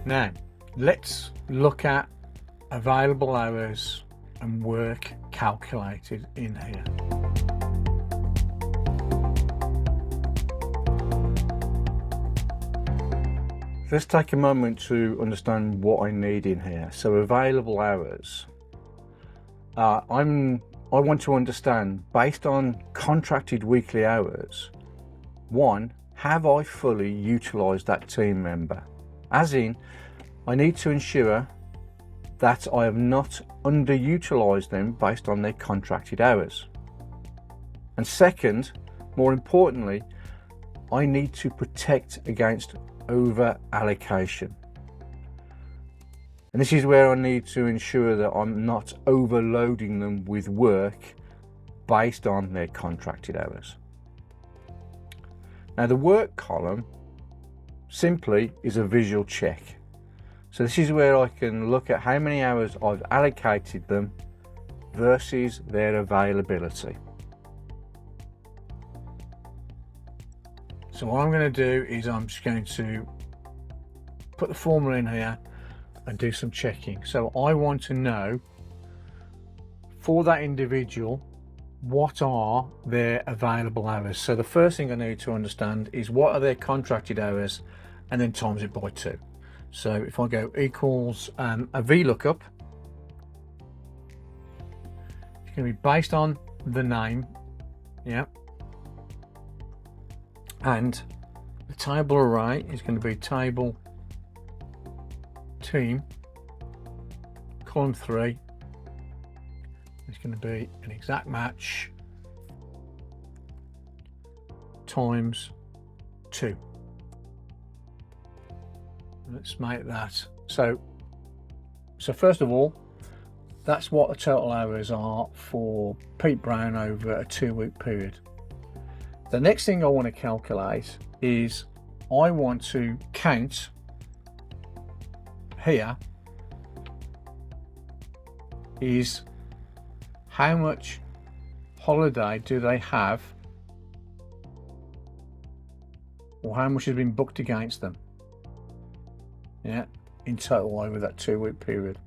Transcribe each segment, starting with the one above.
Now, let's look at available hours and work calculated in here. Let's take a moment to understand what I need in here. So available hours. I want to understand, based on contracted weekly hours, one, have I fully utilised that team member? As in, I need to ensure that I have not underutilised them based on their contracted hours. And second, more importantly, I need to protect against over allocation. And this is where I need to ensure that I'm not overloading them with work based on their contracted hours. Now, the work column simply is a visual check. So this is where I can look at how many hours I've allocated them versus their availability. So what I'm going to do is I'm just going to put the formula in here and do some checking. So I want to know for that individual, what are their available hours. So the first thing I need to understand is what are their contracted hours, and then times it by 2. So if I go equals a VLOOKUP, it's going to be based on the name, yeah, and the table array is going to be table team column 3. It's going to be an exact match times 2. Let's make that so first of all, that's what the total hours are for Pete Brown over a 2-week period. The next thing I want to calculate is I want to count here is how much holiday do they have, or how much has been booked against them, yeah, in total over that 2-week period.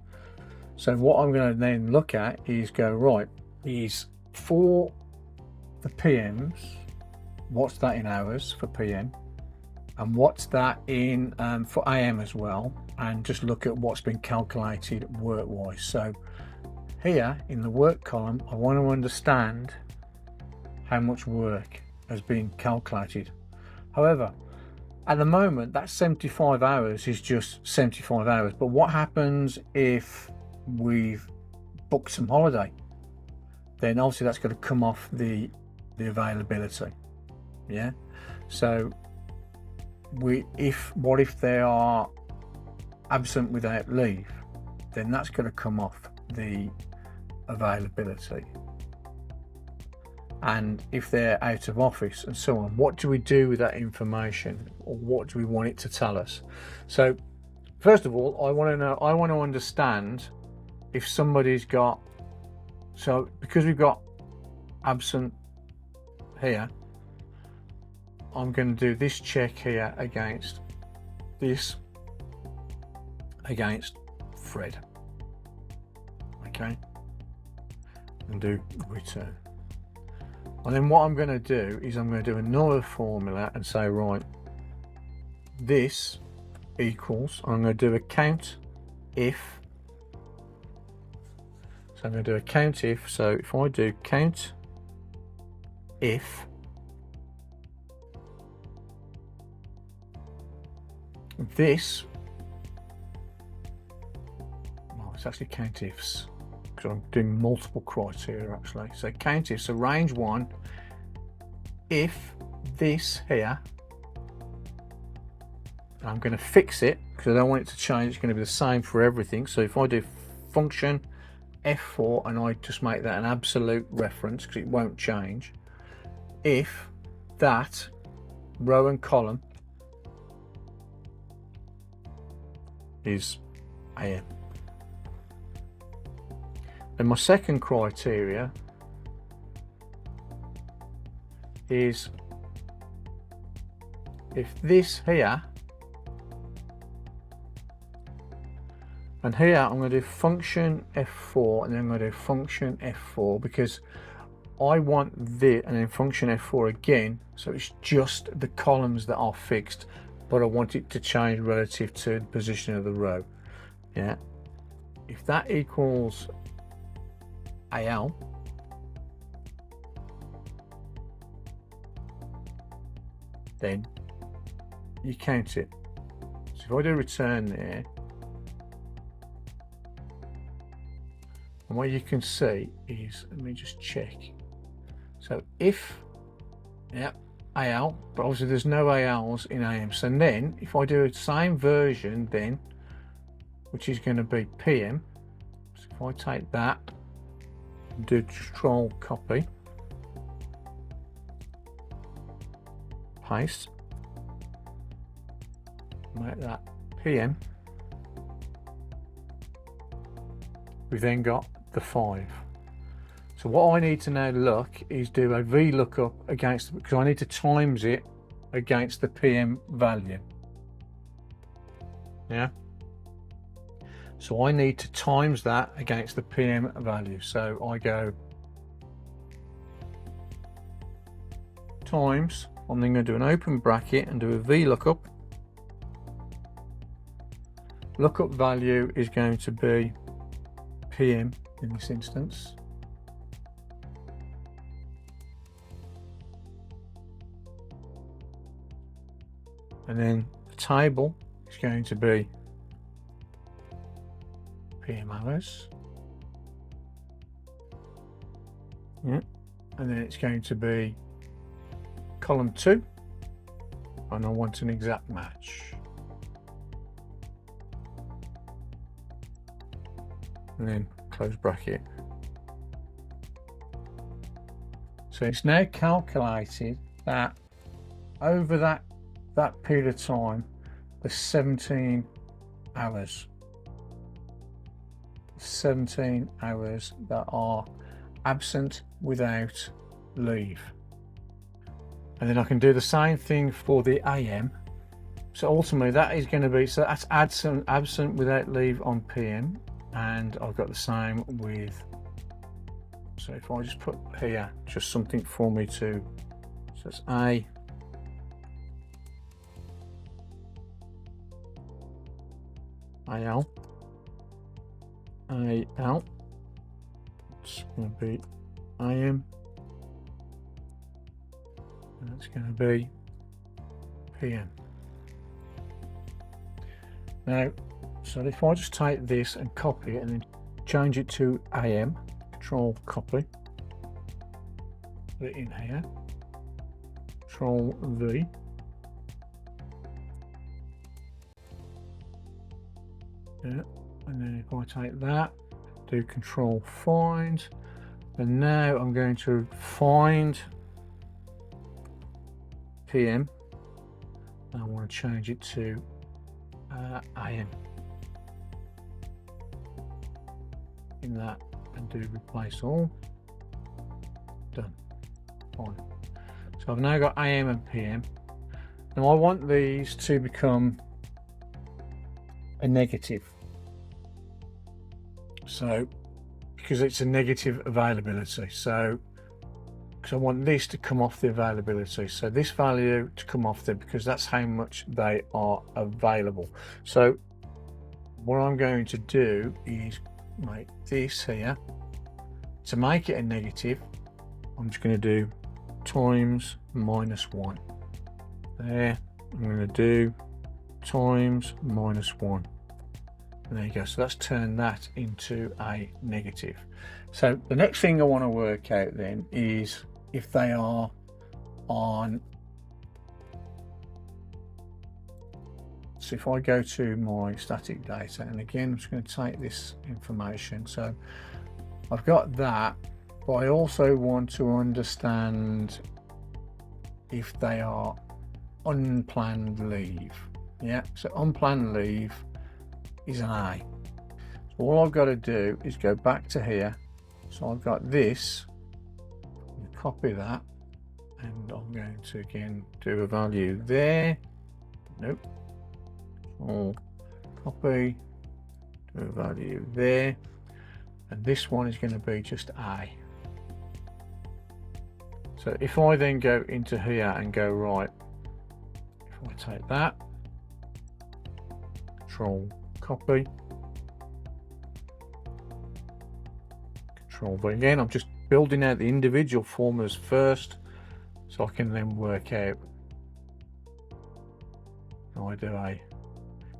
So what I'm going to then look at is go, right, is for the PMs, what's that in hours for PM, and what's that in for AM as well, and just look at what's been calculated work wise. So here in the work column, I want to understand how much work has been calculated. However, at the moment, that 75 hours is just 75 hours. But what happens if we've booked some holiday? Then obviously that's going to come off the availability. Yeah. So what if they are absent without leave? Then that's going to come off the availability. And if they're out of office and so on, what do we do with that information, or what do we want it to tell us? So first of all, I want to understand if somebody's got, so because we've got absent here, I'm going to do this check here against this against Fred, okay, and do return. And then what I'm going to do is I'm going to do another formula and say, right, this equals, I'm going to do a count if. So I'm going to do a count if. So if I do count if this, well, it's actually count ifs, because I'm doing multiple criteria actually. So count if, so range 1, if this here, I'm going to fix it because I don't want it to change. It's going to be the same for everything. So if I do function F4 and I just make that an absolute reference because it won't change, if that row and column is AM. Then my second criteria is if this here And here I'm going to do function F4, and then I'm going to do function F4, because I want this, and then function F4 again, so it's just the columns that are fixed, but I want it to change relative to the position of the row. Yeah, if that equals AL, then you count it. So if I do return there, and what you can see is, let me just check. So if, yeah, AL, but obviously there's no ALs in AM. So then if I do the same version then, which is going to be PM, so if I take that and do control copy, paste, make that PM, we've then got the 5. So what I need to now look is do a VLOOKUP against, because I need to times it against the PM value. Yeah. So I need to times that against the PM value. So I go times, I'm then going to do an open bracket and do a VLOOKUP. Lookup value is going to be PM in this instance. And then the table is going to be PM hours. Yeah. And then it's going to be column 2. And I want an exact match. And then close bracket. So it's now calculated that over that period of time, the 17 hours. 17 hours that are absent without leave. And then I can do the same thing for the AM. So ultimately that is going to be, so that's absent without leave on PM, and I've got the same with, so if I just put here just something for me to, so it's AL, it's going to be AM, and it's going to be PM. Now, so if I just take this and copy it and then change it to AM, control copy, put it in here, control V, yeah, and then if I take that, do control find, and now I'm going to find PM, and I want to change it to AM in that, and do replace all. Done. Fine. So I've now got AM and PM. Now I want these to become a negative. So because it's a negative availability, so because I want this to come off the availability, so this value to come off there, because that's how much they are available. So what I'm going to do is make this here, to make it a negative, I'm just going to do times -1 there. I'm going to do times -1, and there you go. So that's turned that into a negative. So the next thing I want to work out then is if they are on, so if I go to my static data, and again I'm just going to take this information, so I've got that, but I also want to understand if they are unplanned leave. Yeah, so unplanned leave is an A. So all I've got to do is go back to here, so I've got this, copy that, and I'm going to again do a value there, nope, or copy, do value there, and this one is going to be just A. So if I then go into here and go right, if I take that, Control copy, Control V again, I'm just building out the individual formulas first so I can then work out. I do a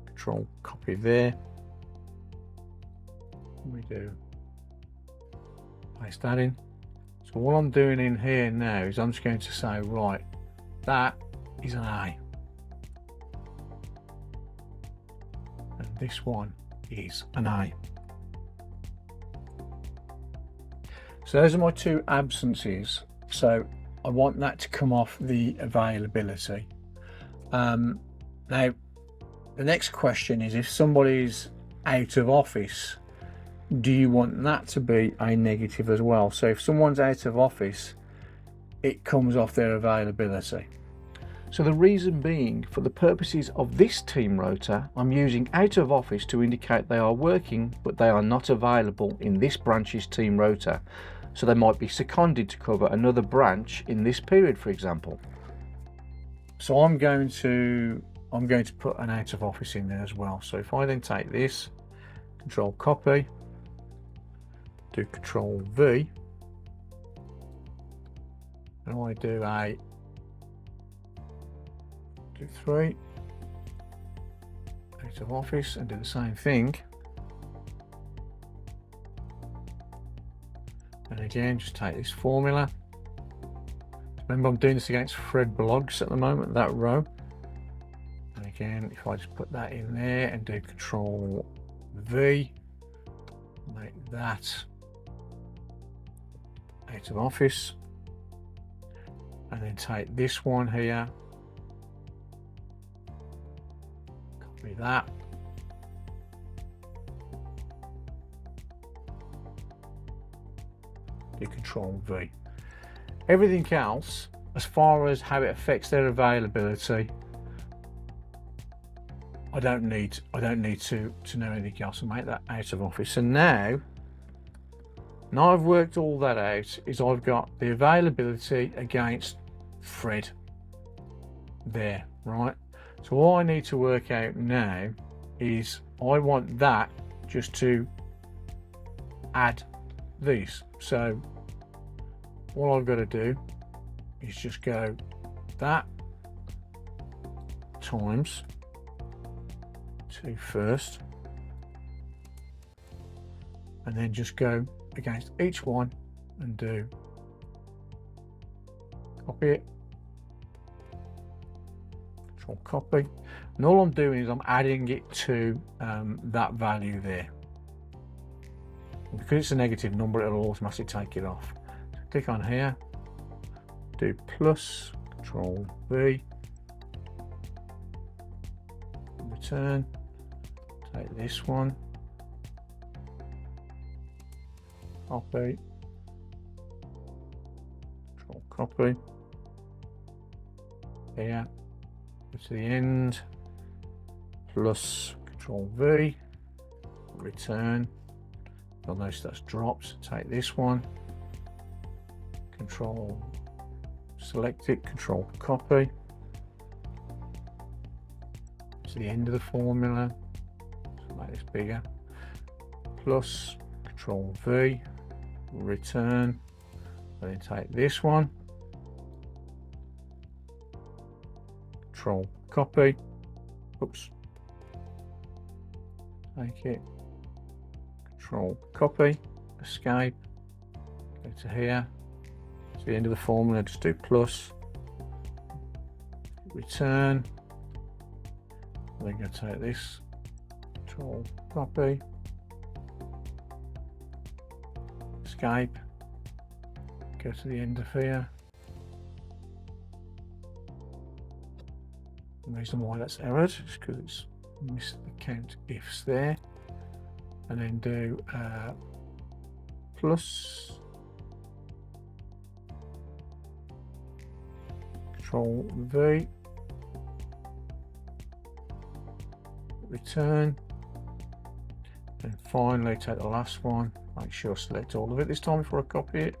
Control copy there, we do paste that in. So what I'm doing in here now is I'm just going to say, right, that is an A, and this one is an A. So those are my two absences, so I want that to come off the availability. Now the next question is, if somebody's out of office, do you want that to be a negative as well? So if someone's out of office, it comes off their availability. So the reason being, for the purposes of this team rota, I'm using out of office to indicate they are working but they are not available in this branch's team rota. So they might be seconded to cover another branch in this period, for example. So I'm going to put an out of office in there as well. So if I then take this, Control copy, do Control V, and I do 3 out of office and do the same thing, and again just take this formula. Remember, I'm doing this against Fred blogs at the moment, that row, and again if I just put that in there and do Control V, make that out of office, and then take this one here, copy that, do Control V. Everything else, as far as how it affects their availability, I don't need to know anything else, and make that out of office. And now I've worked all that out, is I've got the availability against Fred there, right? So all I need to work out now is I want that just to add these. So all I've got to do is just go that times 2 first, and then just go against each one and do copy it, Control copy, and all I'm doing is I'm adding it to that value there. And because it's a negative number, it'll automatically take it off. So click on here, do plus, Control V, return, take this one, copy, Control copy, here, go to the end, plus Control V, return. You'll notice that's dropped. Take this one, Control, select it, Control copy to the end of the formula. So make this bigger. Plus Control V, return, and then take this one, Control copy, oops, take it, Control copy, escape, go to here, to the end of the formula, just do plus, return, and then go take this, Control copy, escape, go to the end of here. The reason why that's errored is because it's missed the count ifs there, and then do plus, Control V, return, and finally take the last one, make sure I select all of it this time before I copy it.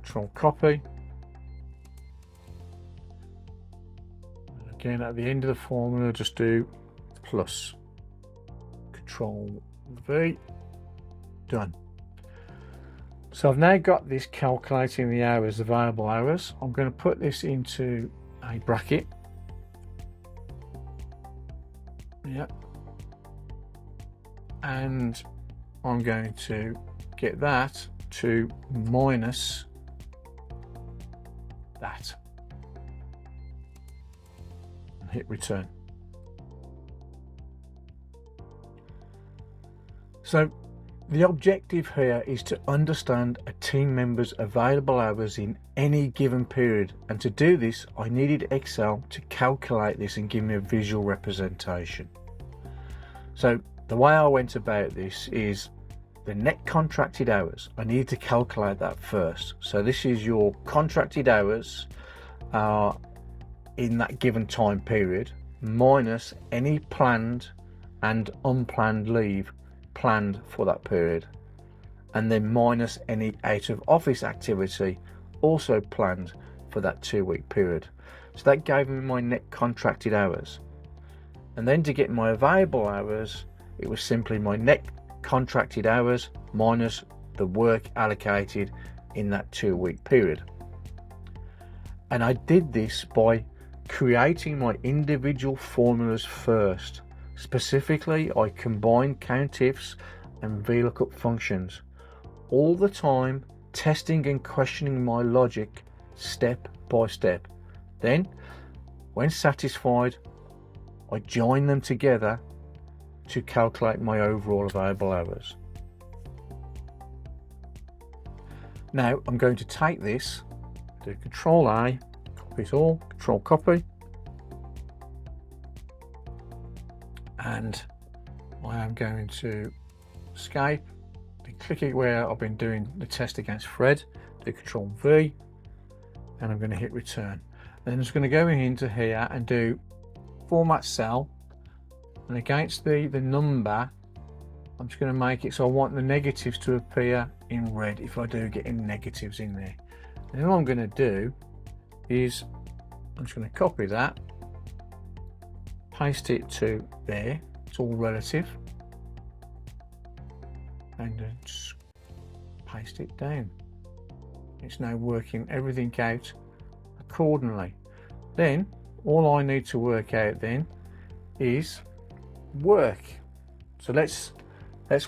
Control copy. And again, at the end of the formula, just do plus. Control V. Done. So I've now got this calculating the hours, available hours. I'm going to put this into a bracket. Yep. And I'm going to get that to minus that. And hit return. So the objective here is to understand a team member's available hours in any given period, and to do this I needed Excel to calculate this and give me a visual representation. So the way I went about this is the net contracted hours. I need to calculate that first. So this is your contracted hours in that given time period minus any planned and unplanned leave planned for that period, and then minus any out of office activity also planned for that 2-week period. So that gave me my net contracted hours, and then to get my available hours, it was simply my net contracted hours minus the work allocated in that 2-week period. And I did this by creating my individual formulas first. Specifically, I combined COUNTIFS and VLOOKUP functions, all the time testing and questioning my logic step by step. Then, when satisfied, I join them together to calculate my overall available hours. Now I'm going to take this, do Control A, copy it all, Control copy, and I am going to escape, click it where I've been doing the test against Fred, do Control V, and I'm going to hit return. Then I'm just going to go into here and do format cell, and against the number I'm just going to make it so I want the negatives to appear in red if I do get any negatives in there. And then what I'm going to do is I'm just going to copy that, paste it to there, it's all relative, and just paste it down. It's now working everything out accordingly. Then all I need to work out then is work. So let's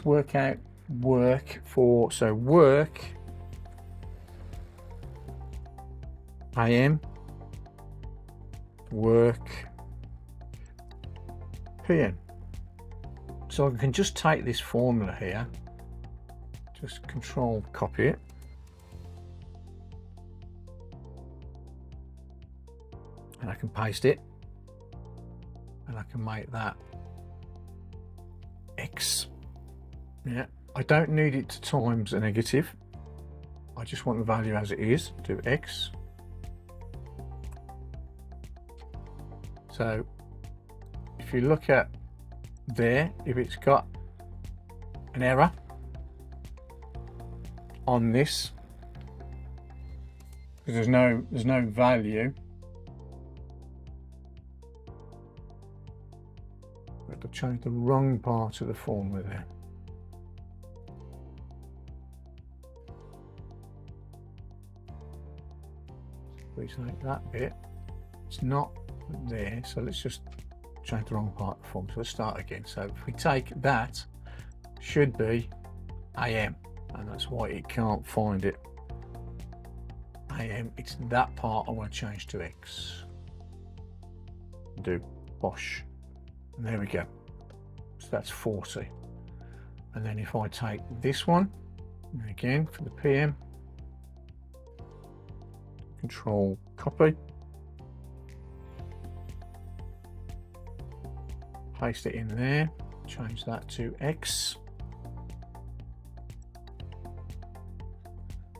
work out work for, so work AM, work PM. So I can just take this formula here, just Control copy it, and I can paste it, and I can make that X. Yeah, I don't need it to times a negative, I just want the value as it is. Do X. So if you look at there, if it's got an error on this because there's no value, I have to change the wrong part of the formula there. Please select that bit, it's not there, so let's just change the wrong part of the form. So let's start again. So if we take that, should be AM, and that's why it can't find it. AM, it's that part I want to change to X. Do Bosh, and there we go. So that's 40. And then if I take this one again for the PM, Control copy, paste it in there, change that to X,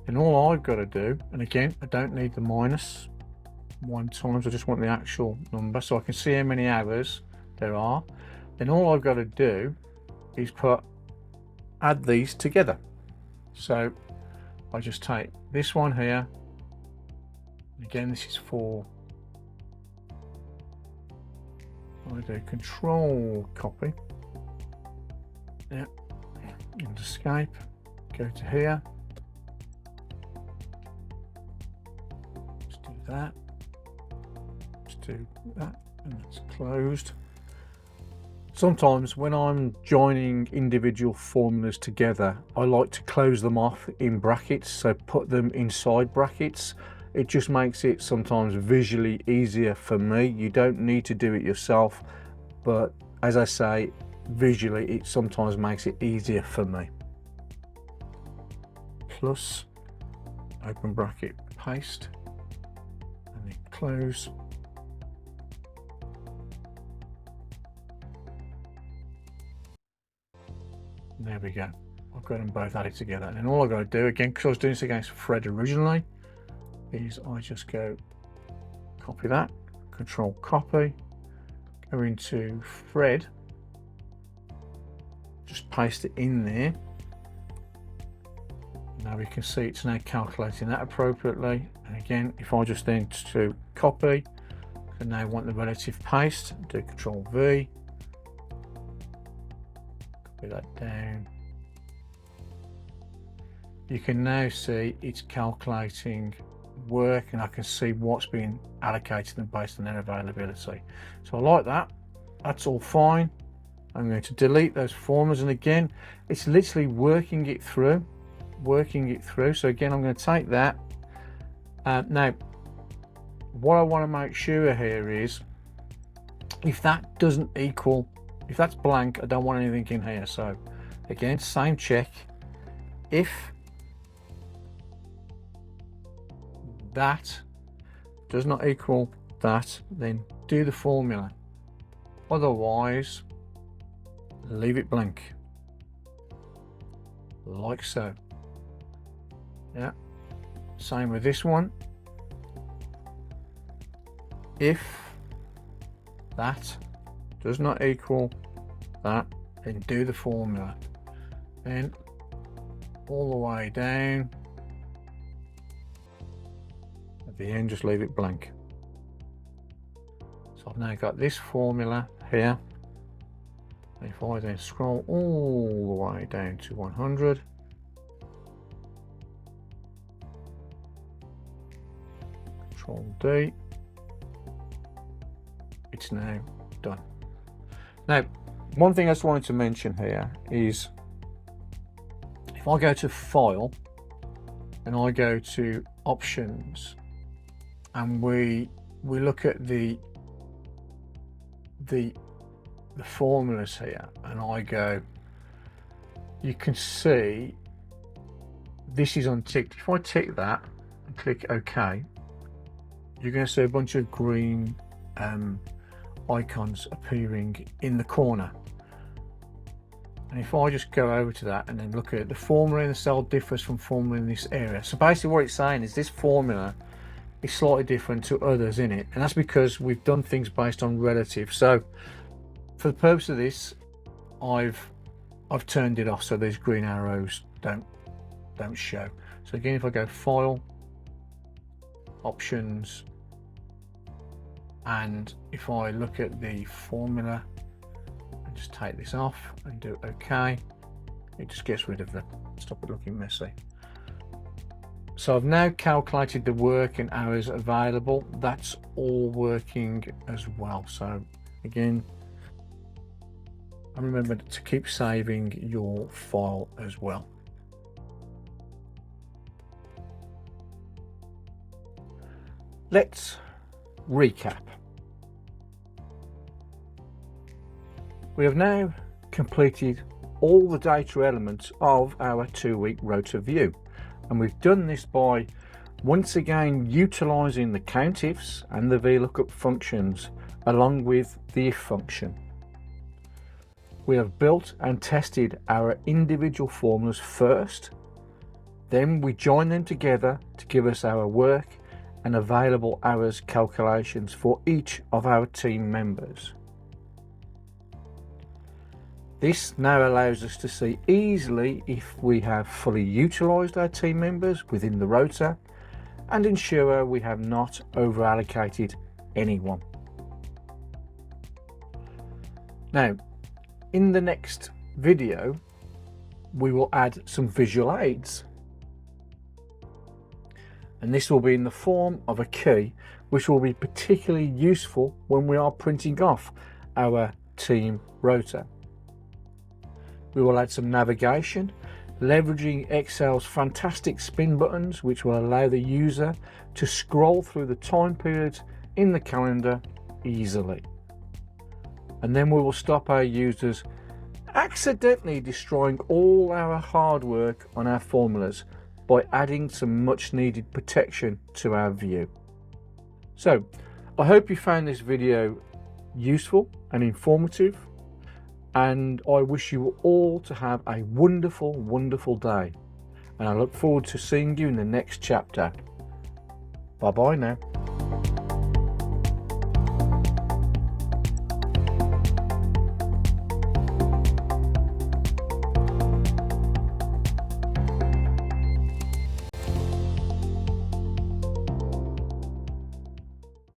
and all I've got to do, and again I don't need the minus 1 times, I just want the actual number so I can see how many hours there are. Then all I've got to do is add these together. So I just take this one here. Again, this is for, I do control copy. Yeah, and escape, go to here. Let's do that. Let's do that, and it's closed. Sometimes when I'm joining individual formulas together, I like to close them off in brackets, so put them inside brackets. It just makes it sometimes visually easier for me. You don't need to do it yourself, but as I say, visually it sometimes makes it easier for me. Plus, open bracket, paste, and then close. There we go. I've got them both added together, and then all I've got to do, again, because I was doing this against Fred originally, is I just go copy that, control copy, go into Fred, just paste it in there. Now we can see it's now calculating that appropriately. And again, if I just then to copy, I now want the relative paste, do control V, copy that down. You can now see it's calculating work, and I can see what's being allocated and based on their availability. So I like that. That's all fine. I'm going to delete those formulas, and again, it's literally working it through. So again, I'm going to take that. Now, what I want to make sure here is, if that doesn't equal, if that's blank, I don't want anything in here. So again, same check. If that does not equal that, then do the formula. Otherwise, leave it blank, like so. Yeah, same with this one. If that does not equal that, then do the formula. Then all the way down, at the end just leave it blank. So I've now got this formula here. If I then scroll all the way down to 100, Control D, it's now done. Now, one thing I just wanted to mention here is, if I go to File and I go to Options, and we look at the formulas here, and I go, you can see this is unticked. If I tick that and click OK, you're going to see a bunch of green icons appearing in the corner. And if I just go over to that and then look at it, the formula in the cell differs from formula in this area. So basically what it's saying is this formula is slightly different to others in it, and that's because we've done things based on relative. So for the purpose of this, I've turned it off so these green arrows don't show. So again, if I go File, Options, and if I look at the formula and just take this off and do OK, it just gets rid of the, stop it looking messy. So I've now calculated the work and hours available. That's all working as well. So again, and remember to keep saving your file as well. Let's recap. We have now completed all the data elements of our 2-week rota view, and we've done this by once again utilizing the COUNTIFS and the VLOOKUP functions along with the if function. We have built and tested our individual formulas first, then we join them together to give us our work and available hours calculations for each of our team members. This now allows us to see easily if we have fully utilised our team members within the rota and ensure we have not over allocated anyone. Now, in the next video, we will add some visual aids. And this will be in the form of a key, which will be particularly useful when we are printing off our team rota. We will add some navigation, leveraging Excel's fantastic spin buttons, which will allow the user to scroll through the time periods in the calendar easily. And then we will stop our users accidentally destroying all our hard work on our formulas by adding some much needed protection to our view. So I hope you found this video useful and informative, and I wish you all to have a wonderful day, and I look forward to seeing you in the next chapter. Bye bye now.